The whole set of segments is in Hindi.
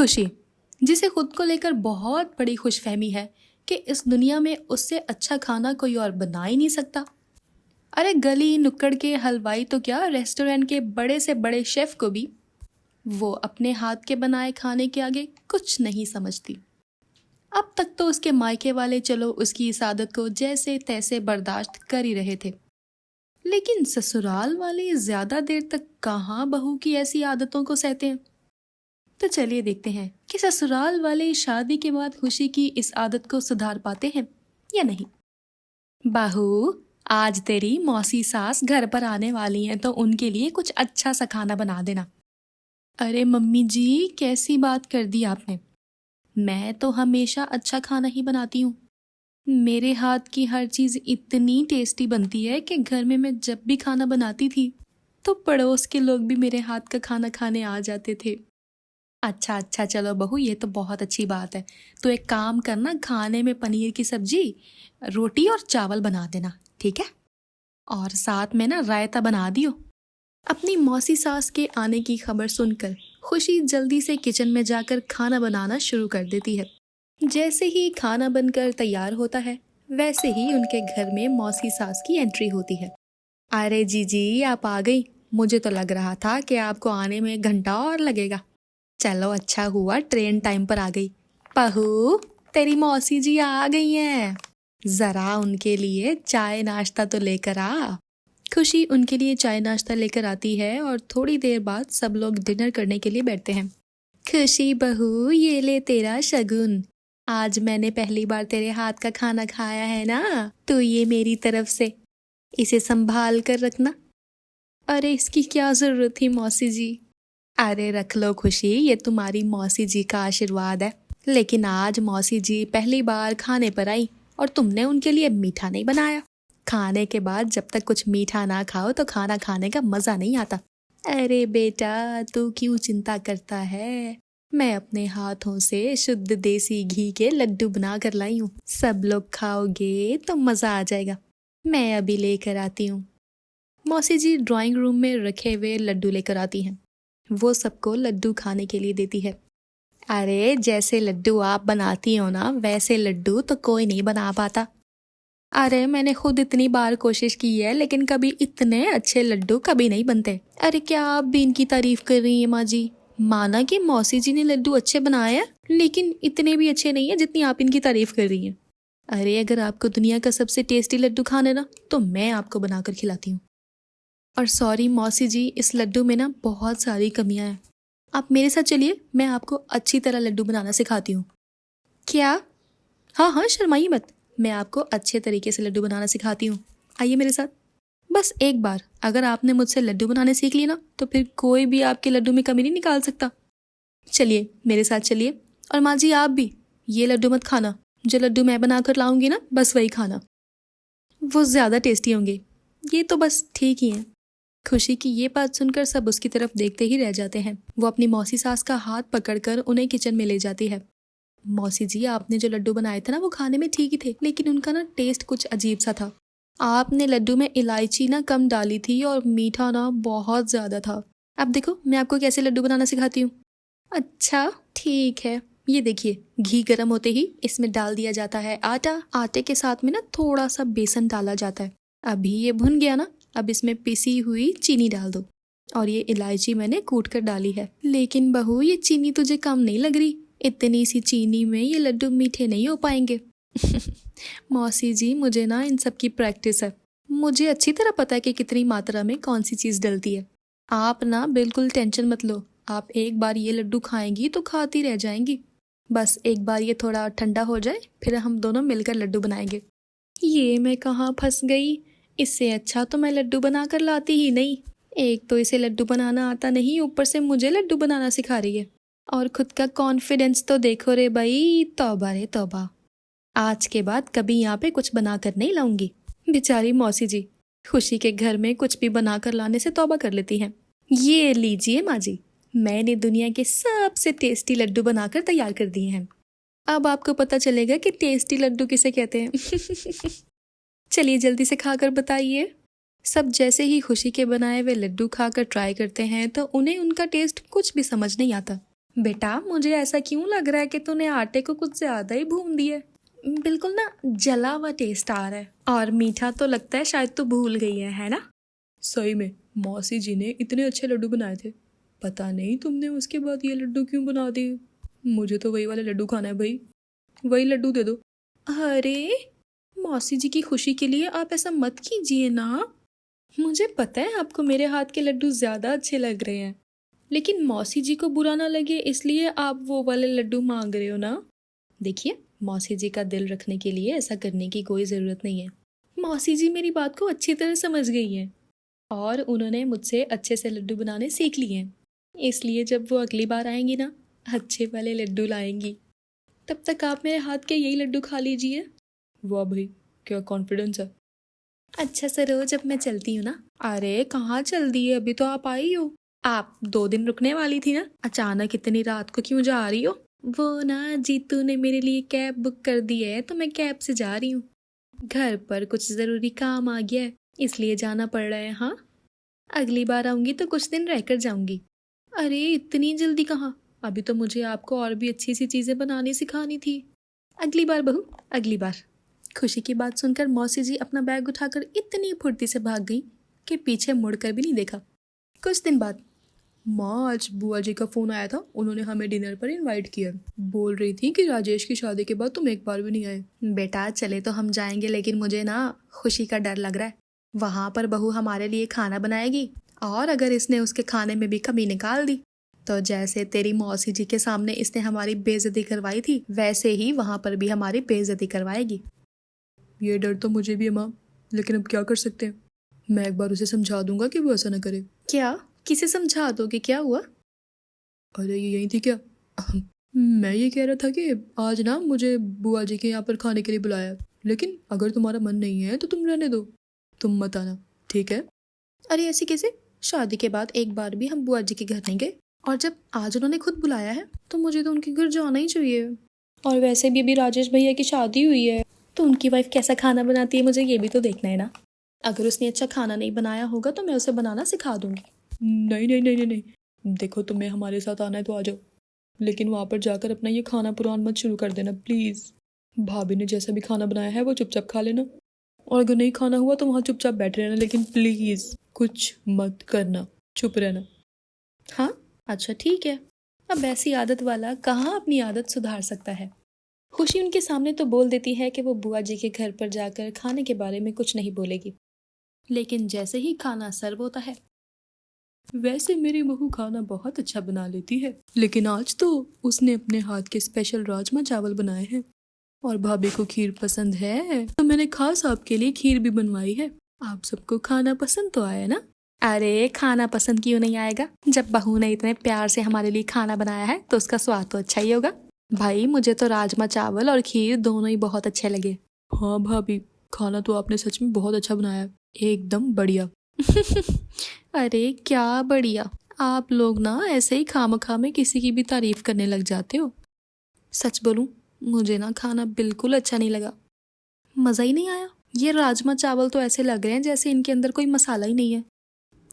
खुशी, जिसे खुद को लेकर बहुत बड़ी खुशफहमी है कि इस दुनिया में उससे अच्छा खाना कोई और बना ही नहीं सकता। अरे गली नुक्कड़ के हलवाई तो क्या, रेस्टोरेंट के बड़े से बड़े शेफ को भी वो अपने हाथ के बनाए खाने के आगे कुछ नहीं समझती। अब तक तो उसके मायके वाले चलो उसकी इस आदत को जैसे तैसे बर्दाश्त कर ही रहे थे, लेकिन ससुराल वाले ज्यादा देर तक कहाँ बहू की ऐसी आदतों को सहते हैं। तो चलिए देखते हैं कि ससुराल वाले शादी के बाद खुशी की इस आदत को सुधार पाते हैं या नहीं। बहू, आज तेरी मौसी सास घर पर आने वाली हैं तो उनके लिए कुछ अच्छा सा खाना बना देना। अरे मम्मी जी, कैसी बात कर दी आपने। मैं तो हमेशा अच्छा खाना ही बनाती हूँ। मेरे हाथ की हर चीज इतनी टेस्टी बनती है कि घर में मैं जब भी खाना बनाती थी तो पड़ोस के लोग भी मेरे हाथ का खाना खाने आ जाते थे। अच्छा अच्छा, चलो बहू, ये तो बहुत अच्छी बात है। तो एक काम करना, खाने में पनीर की सब्जी, रोटी और चावल बना देना, ठीक है? और साथ में ना रायता बना दियो। अपनी मौसी सास के आने की खबर सुनकर खुशी जल्दी से किचन में जाकर खाना बनाना शुरू कर देती है। जैसे ही खाना बनकर तैयार होता है वैसे ही उनके घर में मौसी सास की एंट्री होती है। अरे जीजी, आप आ गई। मुझे तो लग रहा था कि आपको आने में एक घंटा और लगेगा। चलो अच्छा हुआ ट्रेन टाइम पर आ गई। बहू, तेरी मौसी जी आ गई हैं। जरा उनके लिए चाय नाश्ता तो लेकर आ। खुशी उनके लिए चाय नाश्ता लेकर आती है और थोड़ी देर बाद सब लोग डिनर करने के लिए बैठते हैं। खुशी बहू, ये ले तेरा शगुन। आज मैंने पहली बार तेरे हाथ का खाना खाया है ना, तो ये मेरी तरफ से। इसे संभाल कर रखना। अरे इसकी क्या जरूरत थी मौसी जी। अरे रख लो खुशी, ये तुम्हारी मौसी जी का आशीर्वाद है। लेकिन आज मौसी जी पहली बार खाने पर आई और तुमने उनके लिए मीठा नहीं बनाया। खाने के बाद जब तक कुछ मीठा ना खाओ तो खाना खाने का मजा नहीं आता। अरे बेटा, तू क्यों चिंता करता है। मैं अपने हाथों से शुद्ध देसी घी के लड्डू बना कर लाई हूँ। सब लोग खाओगे तो मजा आ जाएगा। मैं अभी लेकर आती हूँ। मौसी जी ड्राइंग रूम में रखे हुए लड्डू लेकर आती हैं। वो सबको लड्डू खाने के लिए देती है। अरे जैसे लड्डू आप बनाती हो ना, वैसे लड्डू तो कोई नहीं बना पाता। अरे मैंने खुद इतनी बार कोशिश की है लेकिन कभी इतने अच्छे लड्डू कभी नहीं बनते। अरे क्या आप भी इनकी तारीफ कर रही हैं माँ जी? माना कि मौसी जी ने लड्डू अच्छे बनाए हैं, लेकिन इतने भी अच्छे नहीं है जितनी आप इनकी तारीफ कर रही हैं। अरे अगर आपको दुनिया का सबसे टेस्टी लड्डू खाना ना, तो मैं आपको बनाकर खिलाती हूँ। और सॉरी मौसी जी, इस लड्डू में ना बहुत सारी कमियां हैं। आप मेरे साथ चलिए, मैं आपको अच्छी तरह लड्डू बनाना सिखाती हूँ। क्या? हाँ हाँ, शर्माइए मत। मैं आपको अच्छे तरीके से लड्डू बनाना सिखाती हूँ। आइए मेरे साथ। बस एक बार अगर आपने मुझसे लड्डू बनाने सीख लिए ना, तो फिर कोई भी आपके लड्डू में कमी नहीं निकाल सकता। चलिए मेरे साथ चलिए। और माँ जी आप भी ये लड्डू मत खाना। जो लड्डू मैं बना कर लाऊंगी ना, बस वही खाना। वो ज़्यादा टेस्टी होंगे। ये तो बस ठीक ही है। खुशी की ये बात सुनकर सब उसकी तरफ देखते ही रह जाते हैं। वो अपनी मौसी सास का हाथ पकड़कर उन्हें किचन में ले जाती है। मौसी जी, आपने जो लड्डू बनाए थे ना, वो खाने में ठीक ही थे, लेकिन उनका ना टेस्ट कुछ अजीब सा था। आपने लड्डू में इलायची ना कम डाली थी और मीठा ना बहुत ज्यादा था। अब देखो मैं आपको कैसे लड्डू बनाना सिखाती हूँ। अच्छा ठीक है, ये देखिए, घी गर्म होते ही इसमें डाल दिया जाता है आटा। आटे के साथ में ना थोड़ा सा बेसन डाला जाता है। अभी ये भुन गया ना, अब इसमें पिसी हुई चीनी डाल दो। और ये इलायची मैंने कूट कर डाली है। लेकिन बहू, ये चीनी तुझे कम नहीं लग रही? इतनी सी चीनी में ये लड्डू मीठे नहीं हो पाएंगे। मौसी जी, मुझे ना इन सब की प्रैक्टिस है। मुझे अच्छी तरह पता है कि कितनी मात्रा में कौन सी चीज डलती है। आप ना बिल्कुल टेंशन मत लो। आप एक बार ये लड्डू खाएंगी तो खाती रह जाएंगी। बस एक बार ये थोड़ा ठंडा हो जाए, फिर हम दोनों मिलकर लड्डू बनाएंगे। ये मैं कहाँ फंस गई। इससे अच्छा तो मैं लड्डू बना कर लाती ही नहीं। एक तो इसे लड्डू बनाना आता नहीं, ऊपर से मुझे लड्डू बनाना सिखा रही है। और खुद का कॉन्फिडेंस तो देखो रे भाई, तौबा रे तौबा। आज के बाद कभी यहाँ पे कुछ बना कर नहीं लाऊंगी। बेचारी मौसी जी खुशी के घर में कुछ भी बना कर लाने से तौबा कर लेती हैं। ये लीजिए माँ जी, मैंने दुनिया के सबसे टेस्टी लड्डू बनाकर तैयार कर दिए हैं। अब आपको पता चलेगा कि टेस्टी लड्डू किसे कहते हैं। चलिए जल्दी से खाकर बताइए। सब जैसे ही खुशी के बनाए हुए लड्डू खाकर ट्राई करते हैं तो उन्हें उनका टेस्ट कुछ भी समझ नहीं आता। बेटा मुझे ऐसा क्यों लग रहा है कि तूने आटे को कुछ ज्यादा ही भून दिया है। बिल्कुल ना जला हुआ टेस्ट आ रहा है, और मीठा तो लगता है शायद तू भूल गई है ना। सही में मौसी जी ने इतने अच्छे लड्डू बनाए थे, पता नहीं तुमने उसके बाद ये लड्डू क्यों बना दिए। मुझे तो वही वाले लड्डू खाना है भाई, वही लड्डू दे दो। अरे मौसी जी की खुशी के लिए आप ऐसा मत कीजिए ना। मुझे पता है आपको मेरे हाथ के लड्डू ज्यादा अच्छे लग रहे हैं, लेकिन मौसी जी को बुरा ना लगे इसलिए आप वो वाले लड्डू मांग रहे हो ना। देखिए मौसी जी का दिल रखने के लिए ऐसा करने की कोई ज़रूरत नहीं है। मौसी जी मेरी बात को अच्छी तरह समझ गई हैं और उन्होंने मुझसे अच्छे से लड्डू बनाने सीख लिए हैं, इसलिए जब वो अगली बार आएंगी ना अच्छे वाले लड्डू लाएंगी। तब तक आप मेरे हाथ के यही लड्डू खा लीजिए। वाह भाई, क्या कॉन्फिडेंस है। अच्छा सरोज अब मैं चलती हूँ ना। अरे कहाँ चल दी है, अभी तो आप आई हो। आप 2 दिन रुकने वाली थी ना, अचानक इतनी रात को क्यों जा रही हो। वो ना जीतू ने मेरे लिए कैब बुक कर दी है तो मैं कैब से जा रही हूँ। घर पर कुछ ज़रूरी काम आ गया है इसलिए जाना पड़ रहा है। हाँ अगली बार आऊँगी तो कुछ दिन रहकर जाऊँगी। अरे इतनी जल्दी कहाँ, अभी तो मुझे आपको और भी अच्छी सी चीज़ें बनानी सिखानी थी। अगली बार बहू, अगली बार। खुशी की बात सुनकर मौसी जी अपना बैग उठाकर इतनी फुर्ती से भाग गई कि पीछे मुड़कर भी नहीं देखा। कुछ दिन बाद माँ आज बुआ जी का फ़ोन आया था, उन्होंने हमें डिनर पर इनवाइट किया। बोल रही थी कि राजेश की शादी के बाद तुम एक बार भी नहीं आए। बेटा चले तो हम जाएंगे, लेकिन मुझे ना खुशी का डर लग रहा है। वहाँ पर बहू हमारे लिए खाना बनाएगी और अगर इसने उसके खाने में भी कमी निकाल दी तो जैसे तेरी मौसी जी के सामने इसने हमारी बेइज्जती करवाई थी वैसे ही वहाँ पर भी हमारी बेइज्जती करवाएगी। ये डर तो मुझे भी है माँ, लेकिन अब क्या कर सकते हैं। मैं एक बार उसे समझा दूंगा कि वो ऐसा ना करे। क्या किसे समझा दोगे, क्या हुआ। अरे ये यही थी क्या। मैं ये कह रहा था कि आज ना मुझे बुआ जी के यहाँ पर खाने के लिए बुलाया, लेकिन अगर तुम्हारा मन नहीं है तो तुम रहने दो, तुम मत आना, ठीक है। अरे ऐसे कैसे, शादी के बाद एक बार भी हम बुआ जी के घर नहीं गए, और जब आज उन्होंने खुद बुलाया है तो मुझे तो उनके घर जाना ही चाहिए। और वैसे भी अभी राजेश भैया की शादी हुई है तो उनकी वाइफ कैसा खाना बनाती है मुझे ये भी तो देखना है ना। अगर उसने अच्छा खाना नहीं बनाया होगा तो मैं उसे बनाना सिखा दूंगी। नहीं नहीं नहीं नहीं नहीं, देखो तुम्हें हमारे साथ आना है तो आ जाओ, लेकिन वहाँ पर जाकर अपना ये खाना पुरान मत शुरू कर देना प्लीज़। भाभी ने जैसा भी खाना बनाया है वो चुपचाप खा लेना, और अगर नहीं खाना हुआ तो वहाँ चुपचाप बैठे रहना, लेकिन प्लीज़ कुछ मत करना, चुप रहना। हाँ अच्छा ठीक है। अब ऐसी आदत वाला कहाँ अपनी आदत सुधार सकता है। खुशी उनके सामने तो बोल देती है कि वो बुआ जी के घर पर जाकर खाने के बारे में कुछ नहीं बोलेगी, लेकिन जैसे ही खाना सर्व होता है। वैसे मेरी बहू खाना बहुत अच्छा बना लेती है, लेकिन आज तो उसने अपने हाथ के स्पेशल राजमा चावल बनाए हैं, और भाभी को खीर पसंद है तो मैंने खास आपके लिए खीर भी बनवाई है। आप सबको खाना पसंद तो आया ना। अरे खाना पसंद क्यों नहीं आएगा, जब बहू ने इतने प्यार से हमारे लिए खाना बनाया है तो उसका स्वाद तो अच्छा ही होगा। भाई मुझे तो राजमा चावल और खीर दोनों ही बहुत अच्छे लगे। हाँ भाभी, खाना तो आपने सच में बहुत अच्छा बनाया, एकदम बढ़िया। अरे क्या बढ़िया, आप लोग ना ऐसे ही खामखा में किसी की भी तारीफ करने लग जाते हो। सच बोलूं मुझे ना खाना बिल्कुल अच्छा नहीं लगा, मज़ा ही नहीं आया। ये राजमा चावल तो ऐसे लग रहे हैं जैसे इनके अंदर कोई मसाला ही नहीं है,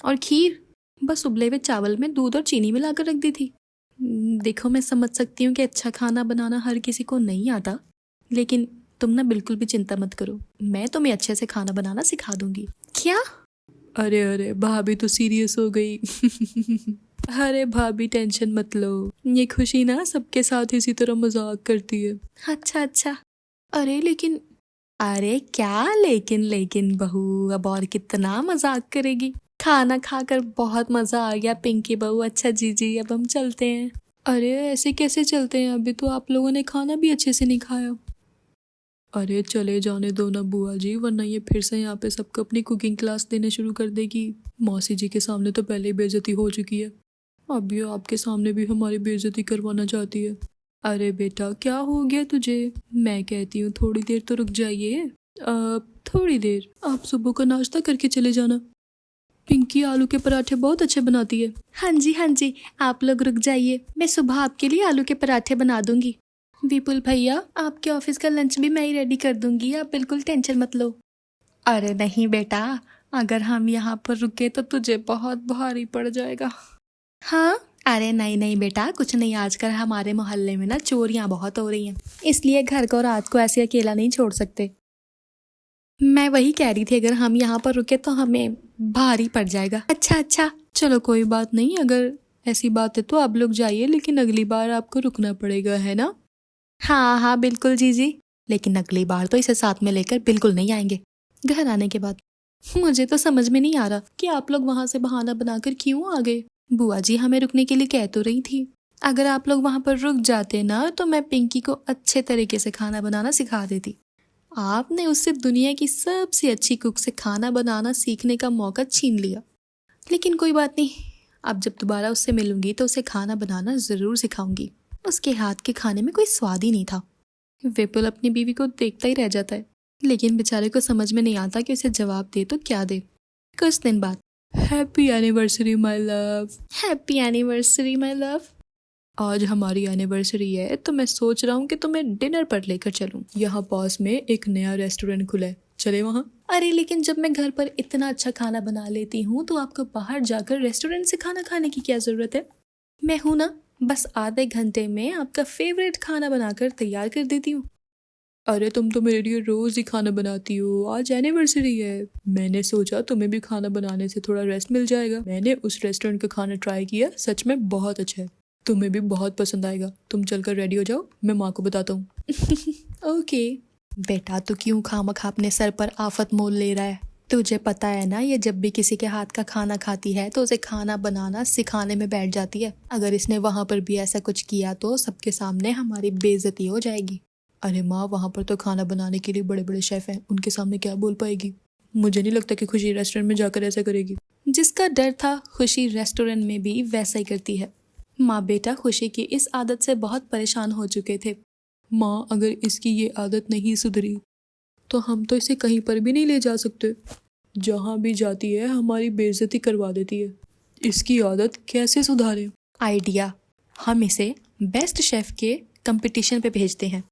और खीर बस उबले हुए चावल में दूध और चीनी मिलाकर रख दी थी। देखो मैं समझ सकती हूँ कि अच्छा खाना बनाना हर किसी को नहीं आता, लेकिन तुम ना बिल्कुल भी चिंता मत करो, मैं तुम्हें अच्छे से खाना बनाना सिखा दूंगी। क्या। अरे अरे भाभी तो सीरियस हो गई। अरे भाभी टेंशन मत लो, ये खुशी ना सबके साथ इसी तरह मजाक करती है। अच्छा अच्छा। अरे लेकिन, अरे क्या लेकिन लेकिन बहू, अब और कितना मजाक करेगी। खाना खाकर बहुत मजा आ गया पिंकी बहू। अच्छा जी जी अब हम चलते हैं। अरे ऐसे कैसे चलते हैं, अभी तो आप लोगों ने खाना भी अच्छे से नहीं खाया। अरे चले जाने दो ना बुआ जी, वरना ये फिर से यहाँ पे सबको अपनी कुकिंग क्लास देने शुरू कर देगी। मौसी जी के सामने तो पहले ही बेइज्जती हो चुकी है, अब ये आपके सामने भी हमारी बेइज्जती करवाना चाहती है। अरे बेटा क्या हो गया तुझे, मैं कहती हूँ थोड़ी देर तो रुक जाइए। थोड़ी देर, आप सुबह का नाश्ता करके चले जाना। पिंकी आलू के पराठे बहुत अच्छे बनाती है। हाँ जी आप लोग रुक जाइए, मैं सुबह आपके लिए आलू के पराठे बना दूंगी। विपुल भैया आपके ऑफिस का लंच भी मैं ही रेडी कर दूंगी, आप बिल्कुल टेंशन मत लो। अरे नहीं बेटा, अगर हम यहाँ पर रुके तो तुझे बहुत भारी पड़ जाएगा। हाँ अरे नहीं नहीं बेटा, कुछ नहीं, आजकल हमारे मोहल्ले में ना चोरियां बहुत हो रही हैं, इसलिए घर को रात को ऐसे अकेला नहीं छोड़ सकते। मैं वही कह रही थी, अगर हम यहाँ पर रुके तो हमें भारी पड़ जाएगा। अच्छा अच्छा, चलो कोई बात नहीं, अगर ऐसी बात है तो आप लोग जाइए, लेकिन अगली बार आपको रुकना पड़ेगा, है ना? हाँ हाँ बिल्कुल जी, लेकिन अगली बार तो इसे साथ में लेकर बिल्कुल नहीं आएंगे। घर आने के बाद मुझे तो समझ में नहीं आ रहा कि आप लोग वहां से बहाना बनाकर क्यों आ गए। बुआ जी हमें रुकने के लिए कह तो रही थी, अगर आप लोग वहां पर रुक जाते ना तो मैं पिंकी को अच्छे तरीके से खाना बनाना सिखा देती। आपने उससे दुनिया की सबसे अच्छी कुक से खाना बनाना सीखने का मौका छीन लिया। लेकिन कोई बात नहीं, अब जब दोबारा उससे मिलूंगी तो उसे खाना बनाना जरूर सिखाऊंगी। उसके हाथ के खाने में कोई स्वाद ही नहीं था। विपुल अपनी बीवी को देखता ही रह जाता है, लेकिन बेचारे को समझ में नहीं आता कि उसे जवाब दे तो क्या दे। कुछ दिन बाद, happy anniversary my love. Happy anniversary my love. आज हमारी एनिवर्सरी है तो मैं सोच रहा हूँ कि तुम्हें डिनर पर लेकर चलूँ। यहाँ पास में एक नया रेस्टोरेंट खुला है, चले वहाँ? अरे लेकिन जब मैं घर पर इतना अच्छा खाना बना लेती हूँ तो आपको बाहर जाकर रेस्टोरेंट से खाना खाने की क्या जरूरत है? मैं हूँ ना, बस आधे घंटे में आपका फेवरेट खाना बनाकर तैयार कर देती हूँ। अरे तुम तो मेरे लिए रोज ही खाना बनाती हो, आज एनिवर्सरी है, मैंने सोचा तुम्हें भी खाना बनाने से थोड़ा रेस्ट मिल जाएगा। मैंने उस रेस्टोरेंट का खाना ट्राई किया, सच में बहुत अच्छा है, तुम्हें भी बहुत पसंद आएगा। तुम चलकर रेडी हो जाओ, मैं माँ को बताता हूँ। ओके बेटा, तो क्यों खामखा अपने सर पर आफत मोल ले रहा है? तुझे पता है ना, ये जब भी किसी के हाथ का खाना खाती है तो उसे खाना बनाना सिखाने में बैठ जाती है। अगर इसने वहां पर भी ऐसा कुछ किया तो सबके सामने हमारी बेइज्जती हो जाएगी। अरे माँ, वहाँ पर तो खाना बनाने के लिए बड़े बड़े शेफ हैं, उनके सामने क्या बोल पाएगी? मुझे नहीं लगता कि खुशी रेस्टोरेंट में जाकर ऐसा करेगी। जिसका डर था खुशी रेस्टोरेंट में भी वैसा ही करती है। माँ बेटा खुशी की इस आदत से बहुत परेशान हो चुके थे। माँ, अगर इसकी ये आदत नहीं सुधरी तो हम तो इसे कहीं पर भी नहीं ले जा सकते। जहाँ भी जाती है हमारी बेइज्जती करवा देती है। इसकी आदत कैसे सुधारें? आइडिया, हम इसे बेस्ट शेफ के कंपटीशन पे भेजते हैं,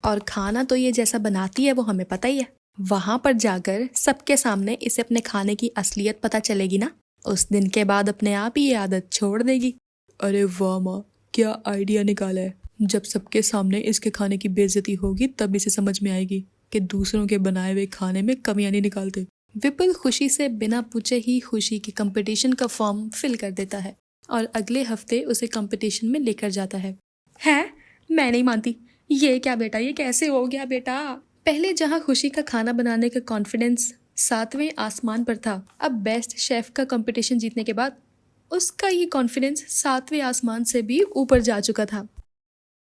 और खाना तो ये जैसा बनाती है वो हमें पता ही है। वहां पर जाकर सबके सामने इसे अपने खाने की असलियत पता चलेगी ना, उस दिन के बाद अपने आप ही ये आदत छोड़ देगी। अरे वाह माँ, क्या आइडिया निकाला है। जब सबके सामने इसके खाने की बेइज्जती होगी तब इसे समझ में आएगी कि दूसरों के बनाए हुए खाने में कमियां नहीं निकालते। विपुल खुशी से बिना पूछे ही खुशी के कंपटीशन का फॉर्म फिल कर देता है और अगले हफ्ते उसे कंपटीशन में लेकर जाता है। मैं नहीं मानती, ये क्या बेटा, ये कैसे हो गया बेटा? पहले जहाँ खुशी का खाना बनाने का कॉन्फिडेंस 7वें आसमान पर था, अब बेस्ट शेफ का कंपटीशन जीतने के बाद उसका ये कॉन्फिडेंस 7वें आसमान से भी ऊपर जा चुका था।